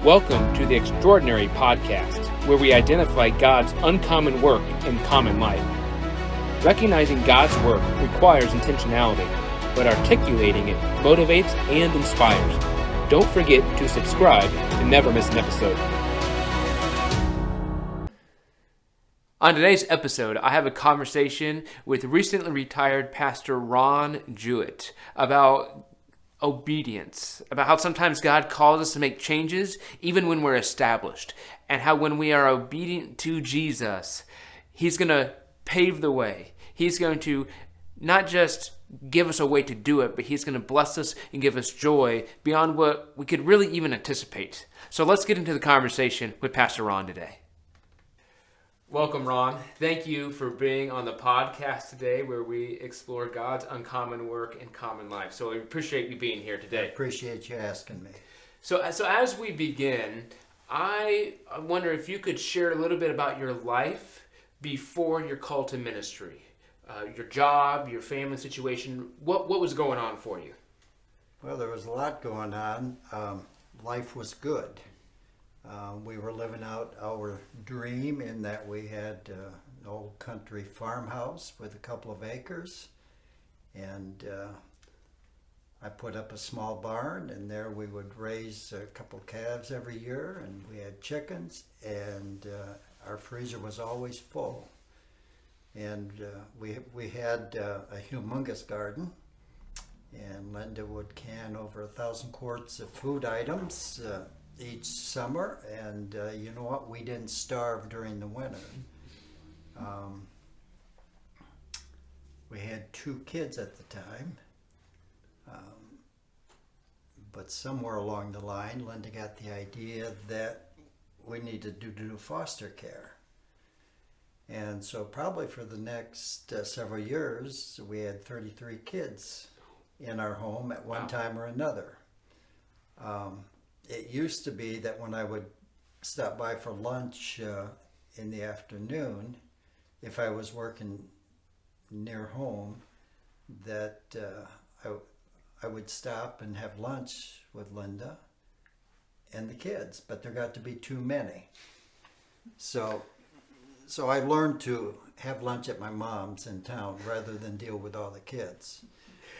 Welcome to the Extraordinary Podcast, where we identify God's uncommon work in common life. Recognizing God's work requires intentionality, but articulating it motivates and inspires. Don't forget to subscribe to never miss an episode. On today's episode, I have a conversation with recently retired Pastor Ron Jewett about obedience, about how sometimes God calls us to make changes even when we're established, and how when we are obedient to Jesus, He's going to pave the way. He's going to not just give us a way to do it, but He's going to bless us and give us joy beyond what we could really even anticipate. So let's get into the conversation with Pastor Ron today. Welcome, Ron. Thank you for being on the podcast today where we explore God's uncommon work in common life. So we appreciate you being here today. I appreciate you asking me. So as we begin, I wonder if you could share a little bit about your life before your call to ministry, your job, your family situation. What was going on for you? Well, there was a lot going on. Life was good. We were living out our dream in that we had an old country farmhouse with a couple of acres, and I put up a small barn, and there we would raise a couple calves every year, and we had chickens, and our freezer was always full. And we had a humongous garden, and Linda would can over 1,000 quarts of food items each summer, and you know what? We didn't starve during the winter. We had 2 kids at the time, but somewhere along the line, Linda got the idea that we needed to do foster care. And so probably for the next several years, we had 33 kids in our home at one time or another. It used to be that when I would stop by for lunch in the afternoon, if I was working near home, that I would stop and have lunch with Linda and the kids, but there got to be too many. So I learned to have lunch at my mom's in town rather than deal with all the kids.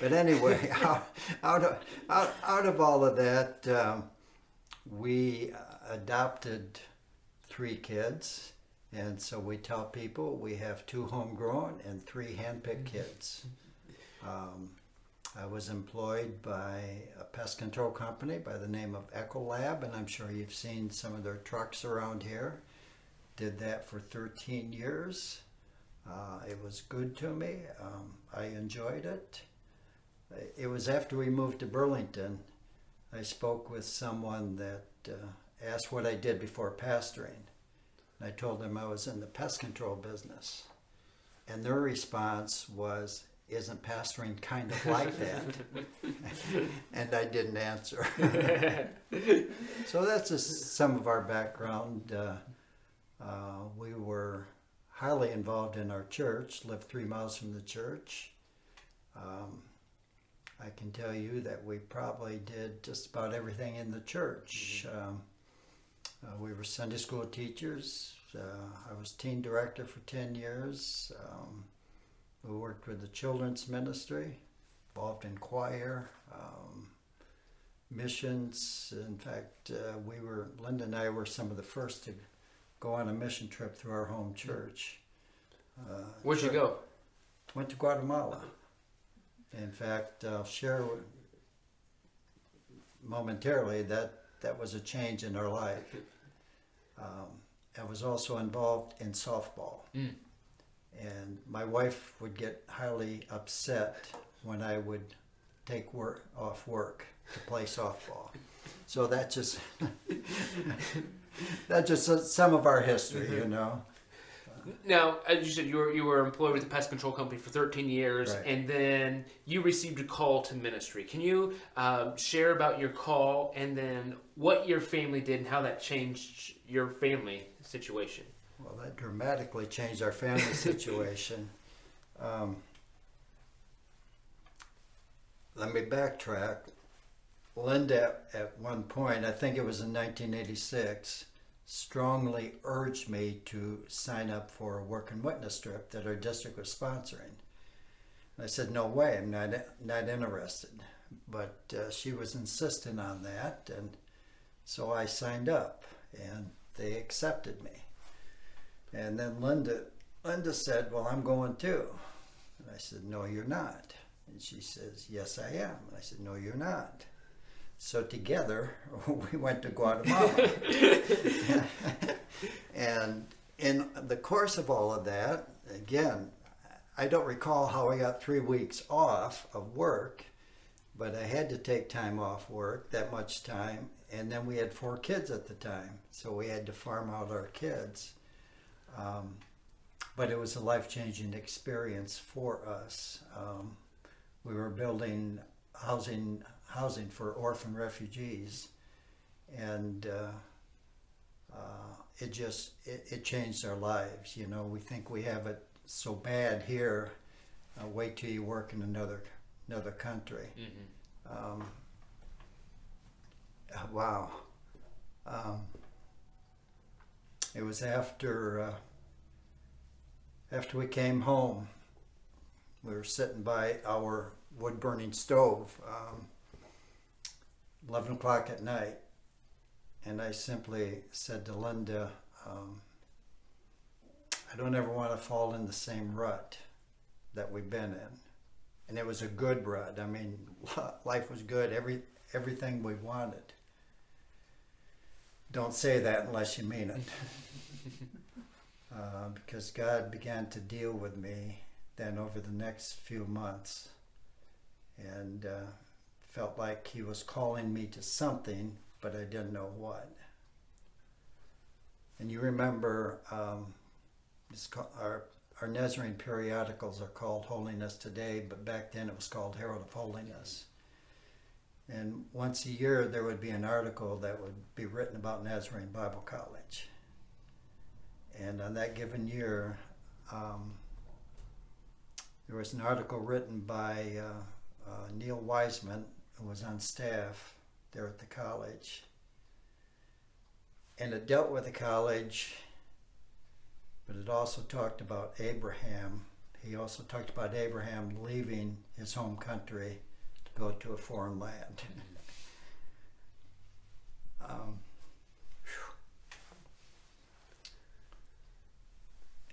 But anyway, out of all of that, we adopted 3 kids, and so we tell people we have 2 homegrown and 3 handpicked kids. I was employed by a pest control company by the name of Ecolab, and I'm sure you've seen some of their trucks around here. Did that for 13 years. It was good to me. I enjoyed it. It was after we moved to Burlington, I spoke with someone that asked what I did before pastoring. And I told them I was in the pest control business. And their response was, "Isn't pastoring kind of like that?" And I didn't answer. So that's just some of our background. We were highly involved in our church, lived 3 miles from the church. I can tell you that we probably did just about everything in the church. We were Sunday school teachers. I was teen director for 10 years. We worked with the children's ministry, involved in choir, missions. In fact, Linda and I were some of the first to go on a mission trip through our home church. Where'd you go? Went to Guatemala. In fact, I'll share momentarily that was a change in our life. I was also involved in softball. And my wife would get highly upset when I would take off work to play softball. So that's just some of our history, you know. Now, as you said, you were employed with the pest control company for 13 years, right. And then you received a call to ministry. Can you share about your call and then what your family did and how that changed your family situation? Well, that dramatically changed our family situation. Let me backtrack. Linda, at one point, I think it was in 1986, strongly urged me to sign up for a work and witness trip that our district was sponsoring. And I said, no way, I'm not interested. But she was insistent on that, and so I signed up, and they accepted me. And then Linda said, well, I'm going too. And I said, no, you're not. And she says, yes, I am. And I said, no, you're not. So together, we went to Guatemala. And in the course of all of that, again, I don't recall how I got 3 weeks off of work, but I had to take time off work, that much time. And then we had 4 kids at the time, so we had to farm out our kids. But it was a life-changing experience for us. We were building housing for orphan refugees, and it changed our lives. You know, we think we have it so bad here. Wait till you work in another country. Mm-hmm. Wow. It was after we came home. We were sitting by our wood-burning stove, 11 o'clock at night, and I simply said to Linda, I don't ever want to fall in the same rut that we've been in. And it was a good rut. I mean, life was good, everything we wanted. Don't say that unless you mean it. Because God began to deal with me then over the next few months, and felt like he was calling me to something, but I didn't know what. And you remember our Nazarene periodicals are called Holiness Today, but back then it was called Herald of Holiness. And once a year there would be an article that would be written about Nazarene Bible College. And on that given year, there was an article written by Neil Wiseman, who was on staff there at the college. And it dealt with the college, but it also talked about Abraham. He also talked about Abraham leaving his home country to go to a foreign land.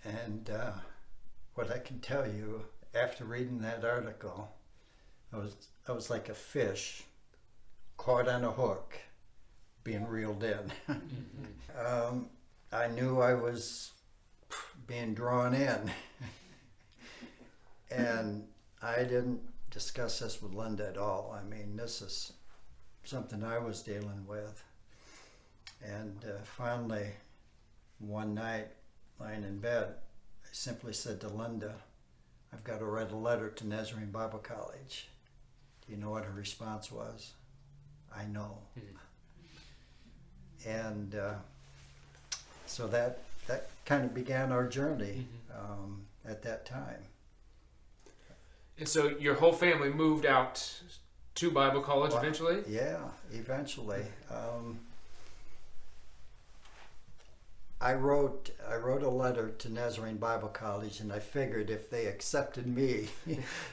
And what I can tell you, after reading that article, I was like a fish caught on a hook, being reeled in. Mm-hmm. I knew I was being drawn in. And I didn't discuss this with Linda at all. I mean, this is something I was dealing with. And finally, one night, lying in bed, I simply said to Linda, I've got to write a letter to Nazarene Bible College. Do you know what her response was? I know. Mm-hmm. And so that kind of began our journey at that time. And so your whole family moved out to Bible college eventually? Yeah, eventually. I wrote a letter to Nazarene Bible College, and I figured if they accepted me,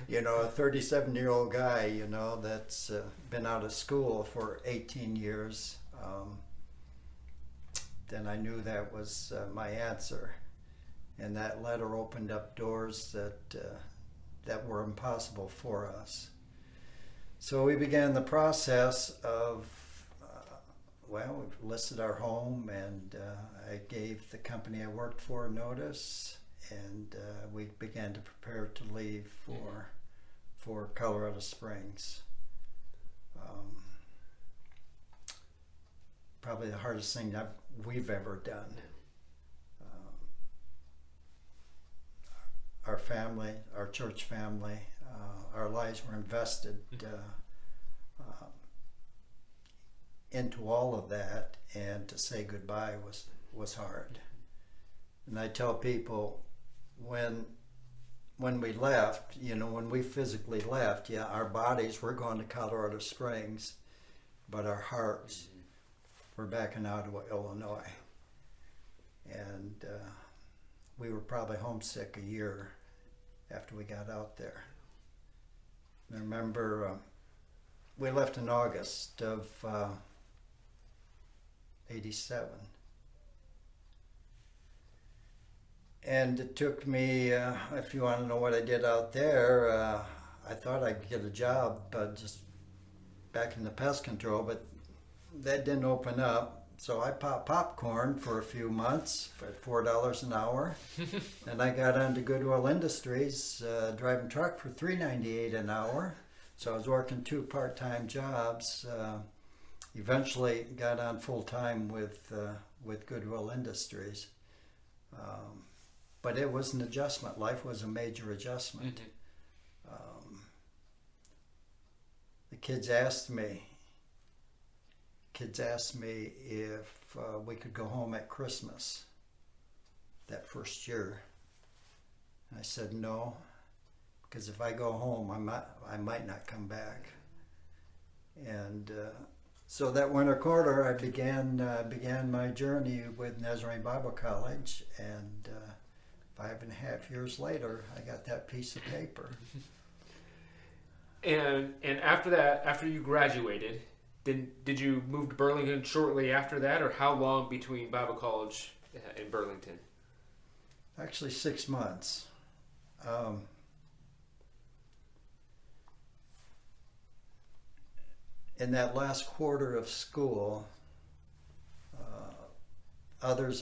you know, a 37-year-old guy, you know, that's been out of school for 18 years, then I knew that was my answer. And that letter opened up doors that were impossible for us. So we began the process of we listed our home, and I gave the company I worked for notice, and we began to prepare to leave for Colorado Springs. Probably the hardest thing we've ever done. Our family, our church family, our lives were invested into all of that, and to say goodbye was hard. And I tell people, when we left, you know, when we physically left, yeah, our bodies were going to Colorado Springs, but our hearts were back in Ottawa, Illinois. And we were probably homesick a year after we got out there. I remember we left in August of 87. And it took me, if you want to know what I did out there, I thought I'd get a job just back in the pest control, but that didn't open up. So I popped popcorn for a few months at $4 an hour. And I got onto Goodwill Industries, driving truck for $3.98 an hour. So I was working 2 part-time jobs. Eventually got on full-time with Goodwill Industries. But it was an adjustment. Life was a major adjustment. The kids asked me if we could go home at Christmas that first year. And I said no, because if I go home, I might not come back. And so that winter quarter, I began my journey with Nazarene Bible College, and 5.5 years later, I got that piece of paper. And after that, after you graduated, did you move to Burlington shortly after that, or how long between Bible college and Burlington? Actually, 6 months. In that last quarter of school, other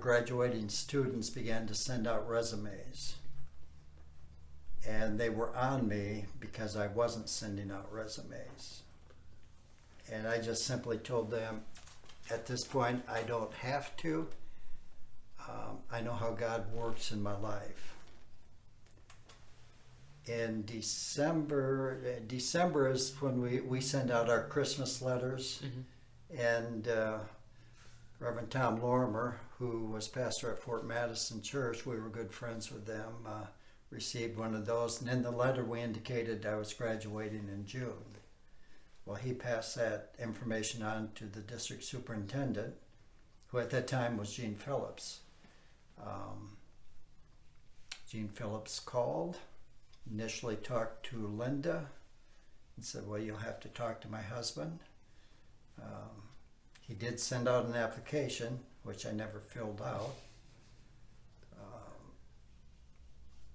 graduating students began to send out resumes. And they were on me because I wasn't sending out resumes. And I just simply told them, at this point, I don't have to. I know how God works in my life. In December is when we send out our Christmas letters. And Reverend Tom Lorimer, who was pastor at Fort Madison Church, we were good friends with them, received one of those. And in the letter we indicated I was graduating in June. Well, he passed that information on to the district superintendent, who at that time was Gene Phillips. Gene Phillips called, initially talked to Linda, and said, well, you'll have to talk to my husband. He did send out an application, which I never filled out.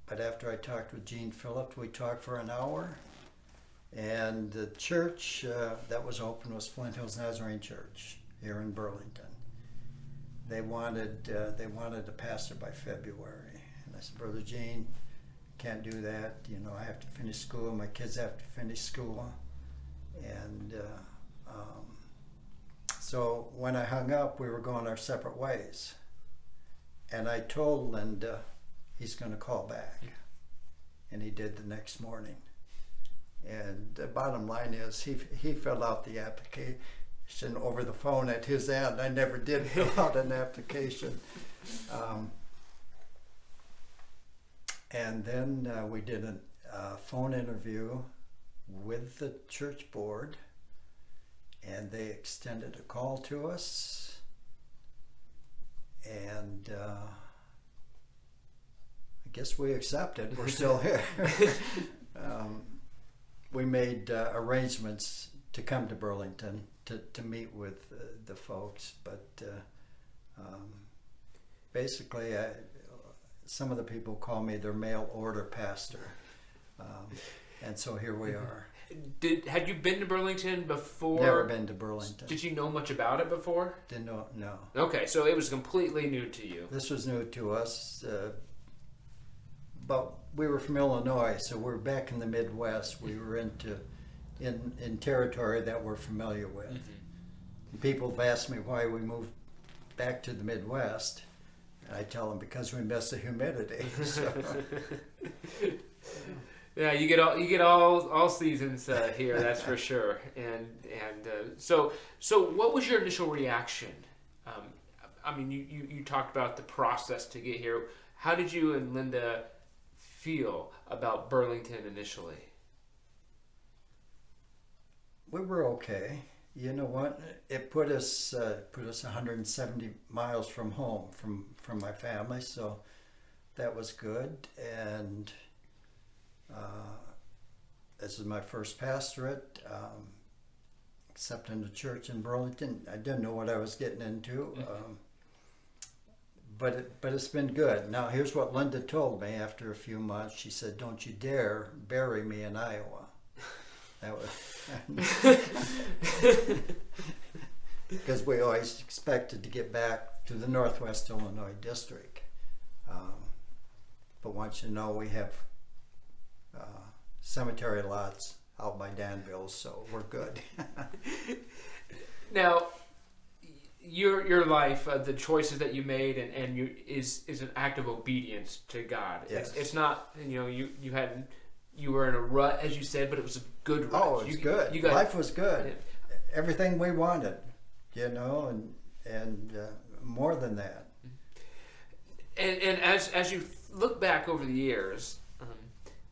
But after I talked with Gene Phillips, we talked for an hour. And the church that was open was Flint Hills Nazarene Church here in Burlington. They wanted a pastor by February. And I said, Brother Gene, can't do that. You know, I have to finish school. My kids have to finish school. And so when I hung up, we were going our separate ways. And I told Linda he's going to call back. And he did the next morning. And the bottom line is he filled out the application over the phone at his end. I never did fill out an application. And then we did a phone interview with the church board, and they extended a call to us. And I guess we accepted. We're still here. We made arrangements to come to Burlington to meet with the folks, but basically some of the people call me their mail order pastor, and so here we are. Had you been to Burlington before? Never been to Burlington. Did you know much about it before? Didn't know, no. Okay, so it was completely new to you. This was new to us, but we were from Illinois, so we're back in the Midwest. We were in territory that we're familiar with. Mm-hmm. People have asked me why we moved back to the Midwest, and I tell them because we miss the humidity. So. Yeah, you get all seasons here, that's for sure. And so what was your initial reaction? I mean, you talked about the process to get here. How did you and Linda feel about Burlington initially? We were okay. You know what? It put us 170 miles from home, from my family, so that was good. And this is my first pastorate, except in the church in Burlington. I didn't know what I was getting into, but it's been good. Now here's what Linda told me after a few months. She said, "Don't you dare bury me in Iowa." That was because we always expected to get back to the Northwest Illinois district. But once you know, we have cemetery lots out by Danville, so we're good. Now, your life, the choices that you made, and you is an act of obedience to God. Yes. It's not, you were in a rut, as you said, but it was a good rut. Oh, it was good. Life was good. Yeah. Everything we wanted, and more than that. And as you look back over the years,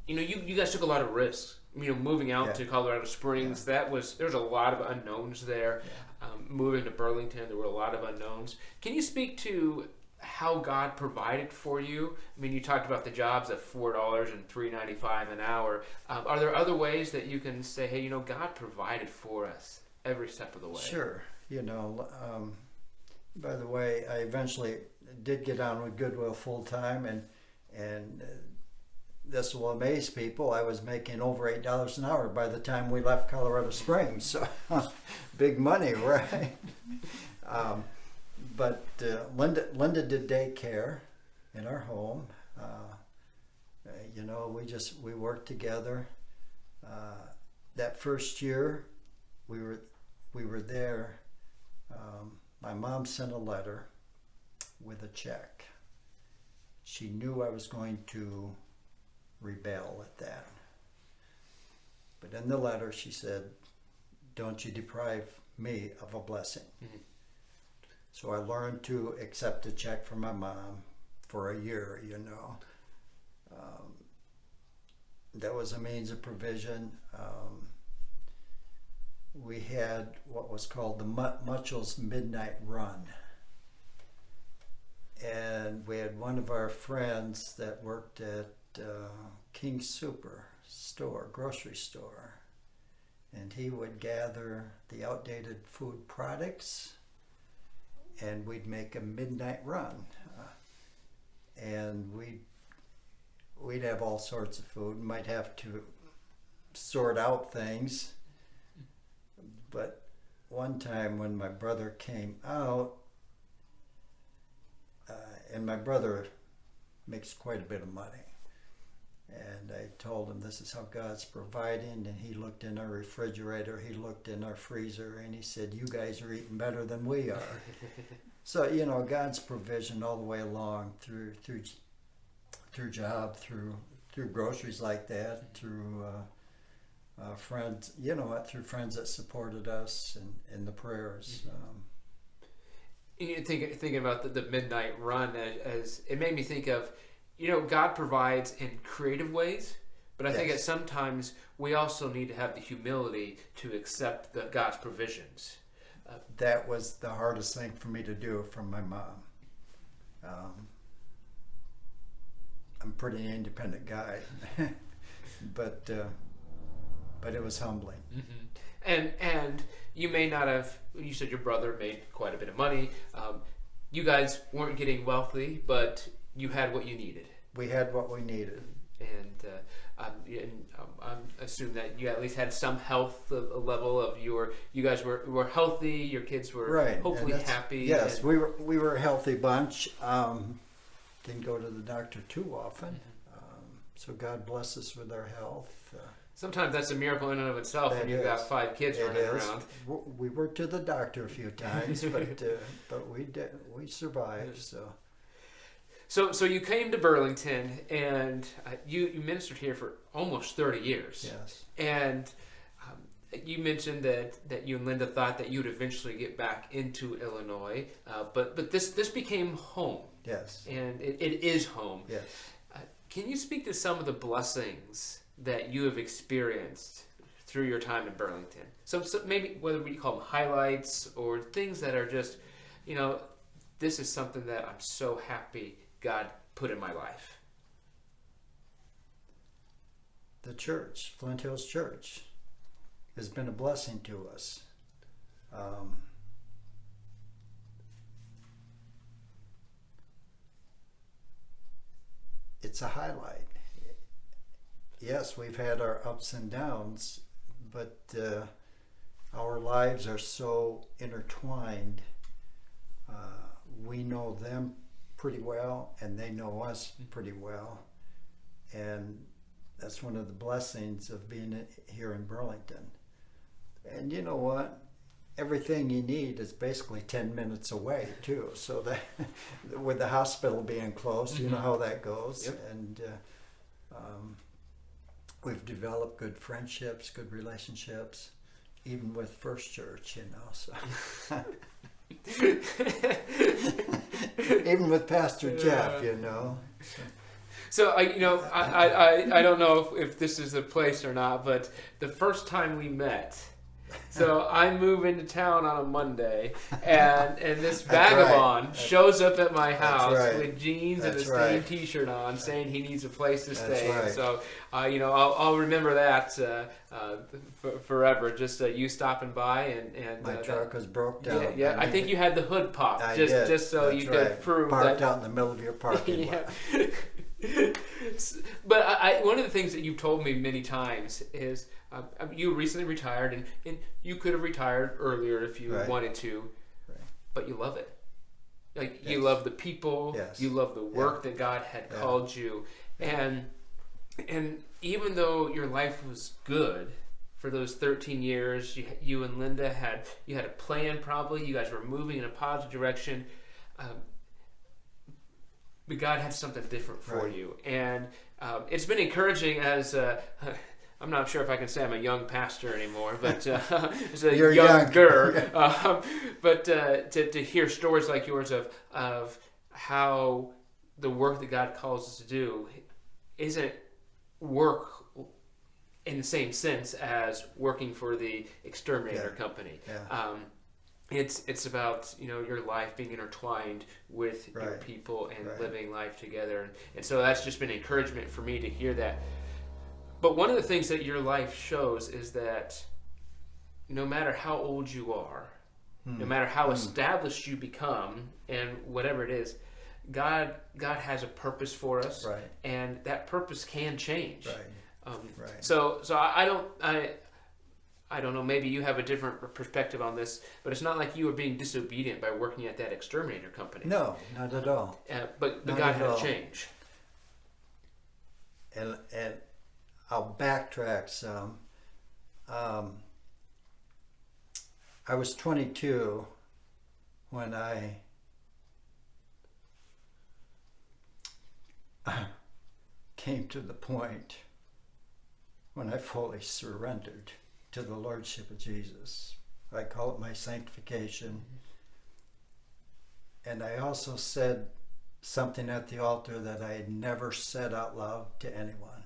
you guys took a lot of risks. Moving out to Colorado Springs, there was a lot of unknowns there. Yeah. Moving to Burlington, there were a lot of unknowns. Can you speak to how God provided for you? You talked about the jobs at $4 and $3.95 an hour. Are there other ways that you can say, hey, God provided for us every step of the way? Sure. By the way, I eventually did get on with Goodwill full time, and this will amaze people. I was making over $8 an hour by the time we left Colorado Springs. So big money, right? But Linda did daycare in our home. We worked together. That first year we were there. My mom sent a letter with a check. She knew I was going to rebel at that. But in the letter she said, "Don't you deprive me of a blessing." Mm-hmm. So I learned to accept a check from my mom for a year, that was a means of provision. We had what was called the Mutual's Midnight Run. And we had one of our friends that worked at King Super grocery store. And he would gather the outdated food products, and we'd make a midnight run. And we'd have all sorts of food. Might have to sort out things. But one time when my brother came out, and my brother makes quite a bit of money, and I told him this is how God's providing, and he looked in our refrigerator, he looked in our freezer, and he said, "You guys are eating better than we are." So God's provision all the way along through job, through groceries like that, through friends, through friends that supported us and the prayers. Thinking about the midnight run, as it made me think of, God provides in creative ways, but I think that sometimes we also need to have the humility to accept God's provisions. That was the hardest thing for me to do from my mom. I'm a pretty independent guy, but it was humbling. Mm-hmm. And you may not have. You said your brother made quite a bit of money. You guys weren't getting wealthy, but you had what you needed. We had what we needed, and I assume that you at least had some health level of you guys were healthy. Your kids were hopefully happy. Yes, we were a healthy bunch. Didn't go to the doctor too often, so God bless us with our health. Sometimes that's a miracle in and of itself when you've got 5 kids running around. We were to the doctor a few times, but we survived. So you came to Burlington, and you ministered here for almost 30 years. Yes. And you mentioned that you and Linda thought that you'd eventually get back into Illinois, but this became home. Yes. And it is home. Yes. Can you speak to some of the blessings that you have experienced through your time in Burlington. So maybe whether we call them highlights or things that are just, this is something that I'm so happy God put in my life. The church, Flint Hills Church, has been a blessing to us. It's a highlight. Yes, we've had our ups and downs, but our lives are so intertwined. We know them pretty well, and they know us pretty well. And that's one of the blessings of being here in Burlington. And you know what? Everything you need is basically 10 minutes away, too. So that with the hospital being close, you know how that goes. Yep. And we've developed good friendships, good relationships, even with First Church, So even with Pastor Jeff, So I don't know if this is the place or not, but the first time we met, so I move into town on a Monday, and this vagabond shows up at my house with jeans and a stained T-shirt on, saying he needs a place to stay. Right. So I'll remember that forever. Just you stopping by and my truck was broke down. Yeah. I think you had the hood popped just so you could prove parked that out in the middle of your parking lot. But one of the things that you've told me many times is you recently retired, and you could have retired earlier if you wanted to, but you love it. You love the people, you love the work that God had called you, and even though your life was good for those 13 years, you and Linda had a plan. Probably you guys were moving in a positive direction. But God had something different for you. And it's been encouraging as, I'm not sure if I can say I'm a young pastor anymore, but as a younger. But to hear stories like yours of how the work that God calls us to do isn't work in the same sense as working for the exterminator company. Yeah. It's about your life being intertwined with your people and living life together, and so that's just been encouragement for me to hear that. But one of the things that your life shows is that no matter how old you are, no matter how established you become, and whatever it is, God has a purpose for us, and that purpose can change. So I don't know, maybe you have a different perspective on this, but it's not like you were being disobedient by working at that exterminator company. No, not at all. But God had to change. And I'll backtrack some. I was 22 when I came to the point when I fully surrendered to the Lordship of Jesus. I call it my sanctification. And I also said something at the altar that I had never said out loud to anyone.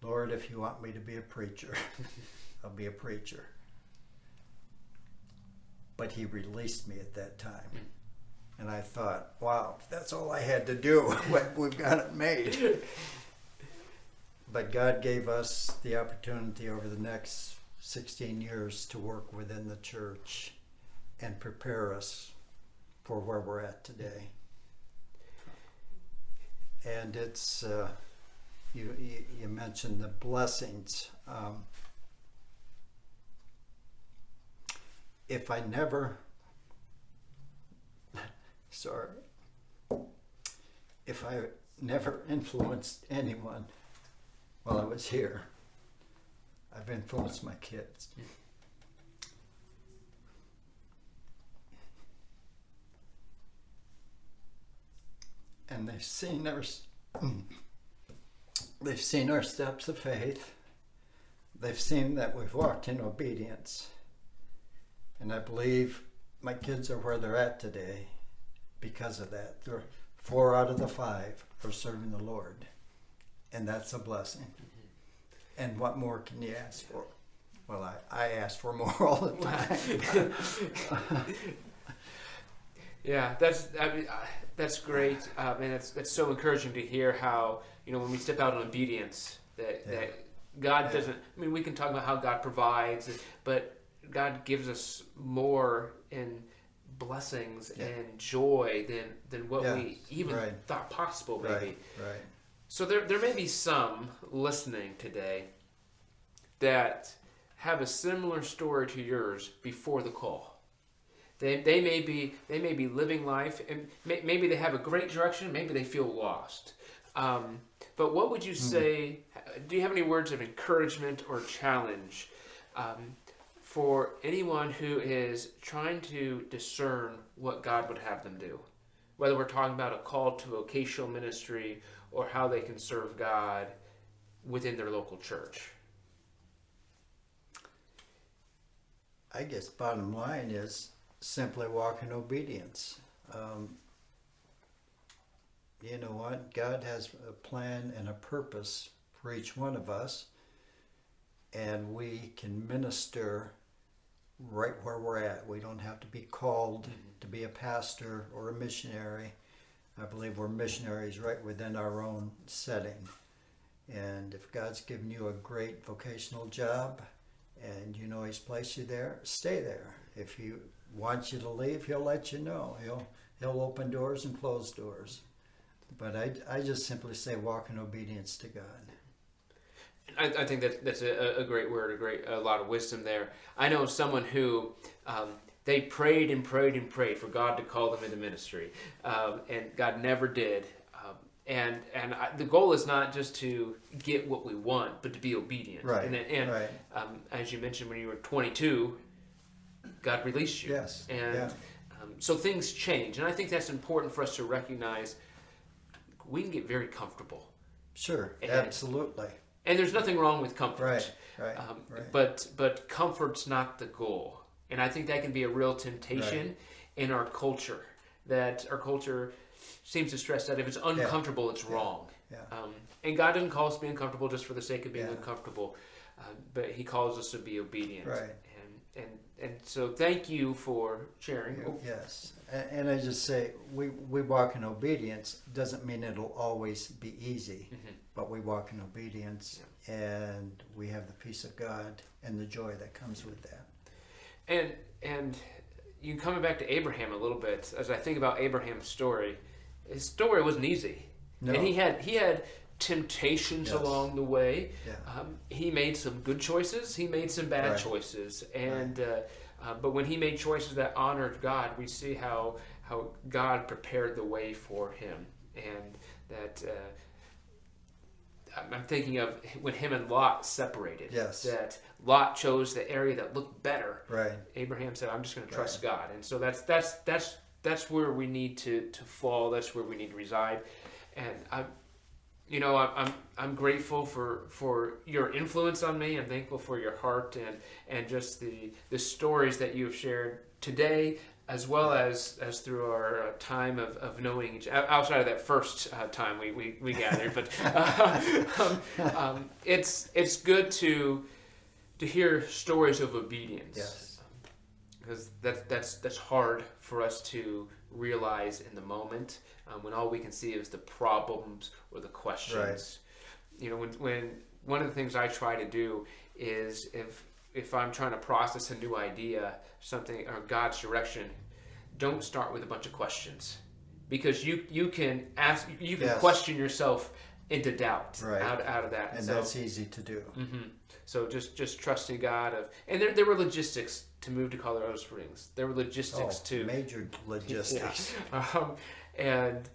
Lord, if you want me to be a preacher, I'll be a preacher. But he released me at that time. And I thought, wow, if that's all I had to do, we've got it made. But God gave us the opportunity over the next 16 years to work within the church and prepare us for where we're at today. And it's, you mentioned the blessings. If I never influenced anyone while I was here, I've influenced my kids. And they've seen our steps of faith. They've seen that we've walked in obedience. And I believe my kids are where they're at today because of that. 4 out of the 5 are serving the Lord. And that's a blessing. And what more can you ask for? Well, I ask for more all the time. Yeah, that's great, and that's so encouraging to hear how, when we step out in obedience, that God doesn't. I mean, we can talk about how God provides, but God gives us more in blessings and joy than what we even thought possible, maybe. Right. So there may be some listening today that have a similar story to yours before the call. They may be living life, and maybe they have a great direction, maybe they feel lost. But what would you say? Do you have any words of encouragement or challenge for anyone who is trying to discern what God would have them do? Whether we're talking about a call to vocational ministry or how they can serve God within their local church. I guess bottom line is simply walk in obedience. You know what? God has a plan and a purpose for each one of us, and we can minister right where we're at. We don't have to be called to be a pastor or a missionary. I believe we're missionaries right within our own setting. And if God's given you a great vocational job and you know He's placed you there, stay there. If He wants you to leave, He'll let you know. He'll open doors and close doors. But I just simply say walk in obedience to God. I think that's a great word, a lot of wisdom there. I know someone who they prayed and prayed and prayed for God to call them into ministry, and God never did. The goal is not just to get what we want, but to be obedient. Right. And as you mentioned, when you were 22, God released you. Yes. And so things change, and I think that's important for us to recognize. We can get very comfortable. Sure, absolutely. And there's nothing wrong with comfort. Right. But comfort's not the goal. And I think that can be a real temptation in our culture. That our culture seems to stress that if it's uncomfortable, it's wrong. Yeah. And God didn't call us to be uncomfortable just for the sake of being uncomfortable. But He calls us to be obedient. Right. And so thank you for sharing. Yes. And I just say, we walk in obedience. Doesn't mean it'll always be easy, but we walk in obedience, and we have the peace of God and the joy that comes with that. And you coming back to Abraham a little bit, as I think about Abraham's story, his story wasn't easy. No. And he had temptations along the way. Yeah. He made some good choices. He made some bad choices. And but when he made choices that honored God, we see how God prepared the way for him. And that I'm thinking of when him and Lot separated. Yes. That Lot chose the area that looked better. Right. Abraham said, "I'm just going to trust God." And so that's where we need to fall. That's where we need to reside. And I'm grateful for your influence on me. I'm thankful for your heart and just the stories that you have shared today, as well as through our time of knowing each outside of that first time we gathered. But it's good to hear stories of obedience. Yes. Because that's hard for us to realize in the moment when all we can see is the problems or the questions. Right. When one of the things I try to do is if I'm trying to process a new idea, something or God's direction, don't start with a bunch of questions, because you can question yourself into doubt out of that, and that's easy to do. Mm-hmm. So just trusting God and there were logistics to move to Colorado Springs. There were logistics to major logistics. And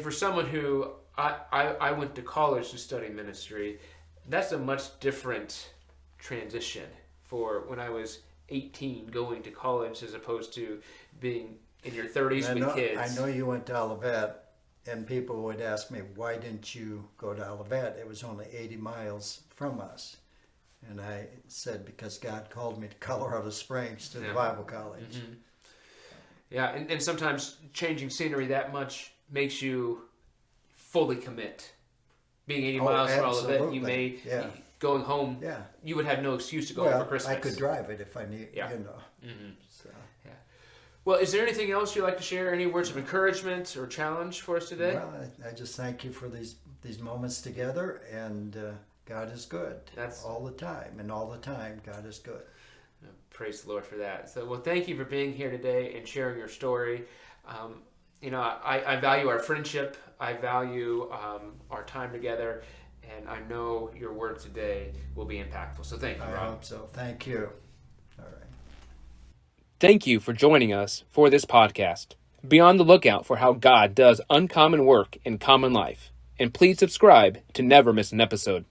for someone who I went to college to study ministry, that's a much different transition for when I was 18 going to college as opposed to being in your 30s with kids. I know you went to Olivet, and people would ask me, why didn't you go to Olivet? It was only 80 miles from us. And I said, because God called me to Colorado Springs to the Bible college. Mm-hmm. Yeah, and sometimes changing scenery that much makes you fully commit. Being 80 miles from Olivet, you may going home, Yeah. you would have no excuse to go home for Christmas. I could drive it if I need, Yeah. So. Well, is there anything else you'd like to share? Any words of encouragement or challenge for us today? Well, I just thank you for these moments together, and God is good all the time, and all the time God is good. Praise the Lord for that. So, well, thank you for being here today and sharing your story. I value our friendship. I value our time together, and I know your word today will be impactful. So thank you, Rob. I hope so. Thank you. All right. Thank you for joining us for this podcast. Be on the lookout for how God does uncommon work in common life. And please subscribe to never miss an episode.